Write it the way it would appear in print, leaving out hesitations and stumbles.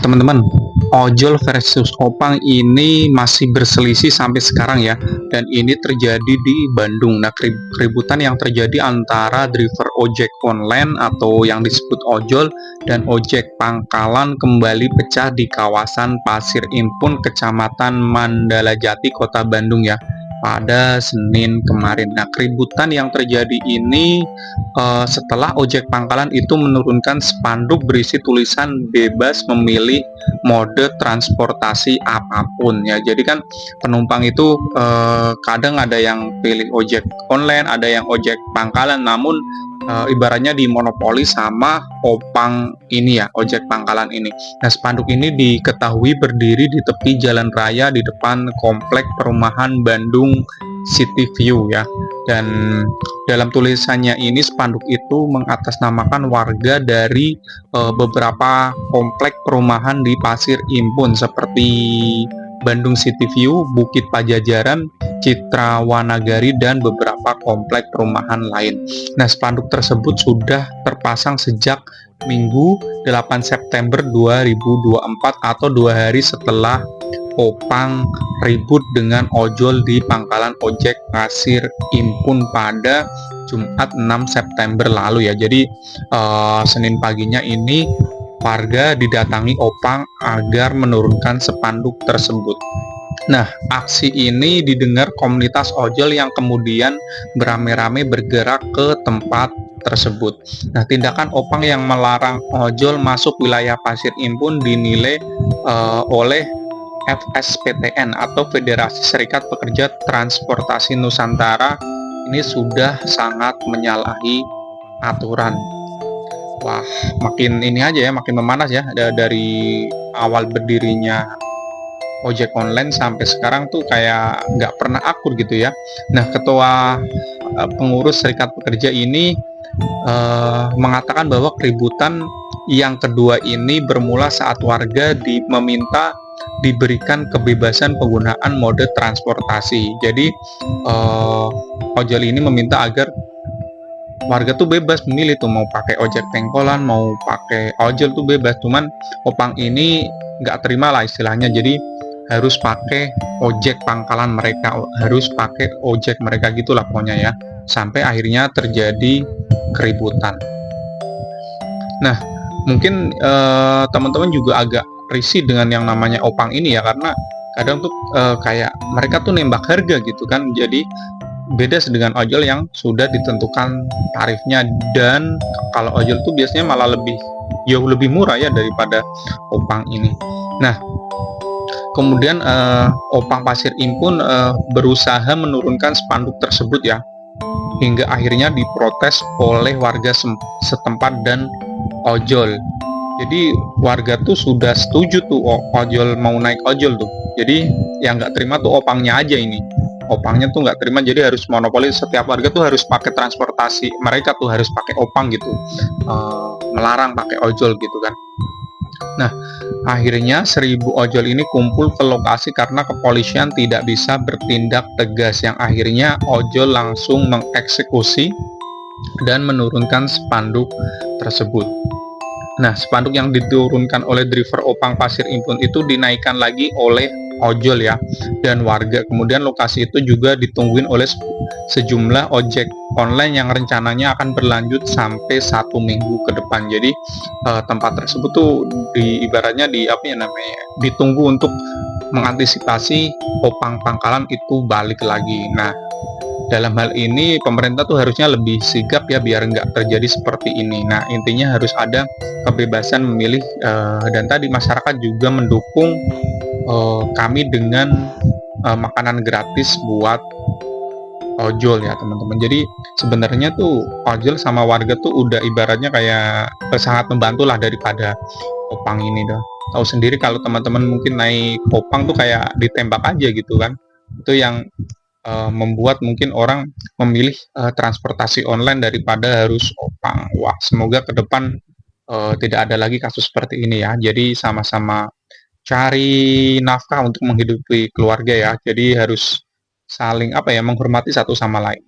Nah, teman-teman, ojol versus opang ini masih berselisih sampai sekarang ya, dan ini terjadi di Bandung. Nah, keributan yang terjadi antara driver ojek online atau yang disebut ojol dan ojek pangkalan kembali pecah di kawasan Pasir Impun, Kecamatan Mandala Jati, Kota Bandung ya, pada Senin kemarin. Nah, keributan yang terjadi ini setelah ojek pangkalan itu menurunkan spanduk berisi tulisan bebas memilih mode transportasi apapun ya. Jadi kan penumpang itu kadang ada yang pilih ojek online, ada yang ojek pangkalan, namun ibaratnya dimonopoli sama opang ini ya, ojek pangkalan ini. Nah, spanduk ini diketahui berdiri di tepi jalan raya di depan komplek perumahan Bandung City View ya. Dan dalam tulisannya ini spanduk itu mengatasnamakan warga dari beberapa komplek perumahan di Pasir Impun seperti Bandung City View, Bukit Pajajaran, Citra Wanagari, dan beberapa komplek perumahan lain. Nah, spanduk tersebut sudah terpasang sejak Minggu 8 September 2024 atau 2 hari setelah opang ribut dengan ojol di pangkalan ojek Pasir Impun pada Jumat 6 September lalu ya. Jadi Senin paginya ini warga didatangi opang agar menurunkan spanduk tersebut. Nah, aksi ini didengar komunitas ojol yang kemudian beramai-ramai bergerak ke tempat tersebut. Nah, tindakan opang yang melarang ojol masuk wilayah Pasir Impun dinilai oleh FSPTN atau Federasi Serikat Pekerja Transportasi Nusantara ini sudah sangat menyalahi aturan. Wah, makin ini aja ya, makin memanas ya dari awal berdirinya ojek online sampai sekarang tuh kayak nggak pernah akur gitu ya. Nah, ketua pengurus Serikat Pekerja ini mengatakan bahwa keributan yang kedua ini bermula saat warga meminta diberikan kebebasan penggunaan mode transportasi. Jadi ojol ini meminta agar warga tuh bebas memilih tuh mau pakai ojek pengkolan, mau pakai ojol tuh bebas. Cuman opang ini nggak terima lah istilahnya. Jadi harus pakai ojek pangkalan mereka, harus pakai ojek mereka gitulah pokoknya ya. Sampai akhirnya terjadi keributan. Nah, mungkin teman-teman juga agak risih dengan yang namanya opang ini ya, karena kadang tuh kayak mereka tuh nembak harga gitu kan. Jadi beda dengan ojol yang sudah ditentukan tarifnya, dan kalau ojol tuh biasanya malah jauh lebih murah ya daripada opang ini. Nah, kemudian opang Pasir Impun berusaha menurunkan spanduk tersebut ya, hingga akhirnya diprotes oleh warga setempat dan ojol. Jadi warga tuh sudah setuju tuh ojol mau naik ojol tuh. Jadi yang nggak terima tuh opangnya aja ini. Opangnya tuh nggak terima, jadi harus monopoli, setiap warga tuh harus pakai transportasi, mereka tuh harus pakai opang gitu, melarang pakai ojol gitu kan. Nah, akhirnya 1.000 ojol ini kumpul ke lokasi karena kepolisian tidak bisa bertindak tegas, yang akhirnya ojol langsung mengeksekusi dan menurunkan spanduk tersebut. Nah, spanduk yang diturunkan oleh driver opang Pasir Impun itu dinaikkan lagi oleh ojol ya dan warga. Kemudian lokasi itu juga ditungguin oleh sejumlah ojek online yang rencananya akan berlanjut sampai 1 minggu ke depan. Jadi tempat tersebut tuh ibaratnya ditunggu untuk mengantisipasi opang pangkalan itu balik lagi. Nah, dalam hal ini pemerintah tuh harusnya lebih sigap ya biar nggak terjadi seperti ini. Nah, intinya harus ada kebebasan memilih, dan tadi masyarakat juga mendukung kami dengan makanan gratis buat ojol ya teman-teman. Jadi sebenarnya tuh ojol sama warga tuh udah ibaratnya kayak sangat membantu lah daripada opang ini dah. Tahu sendiri kalau teman-teman mungkin naik opang tuh kayak ditembak aja gitu kan. Itu yang membuat mungkin orang memilih transportasi online daripada harus opang. Wah, semoga ke depan tidak ada lagi kasus seperti ini ya. Jadi sama-sama cari nafkah untuk menghidupi keluarga ya. Jadi harus saling menghormati satu sama lain.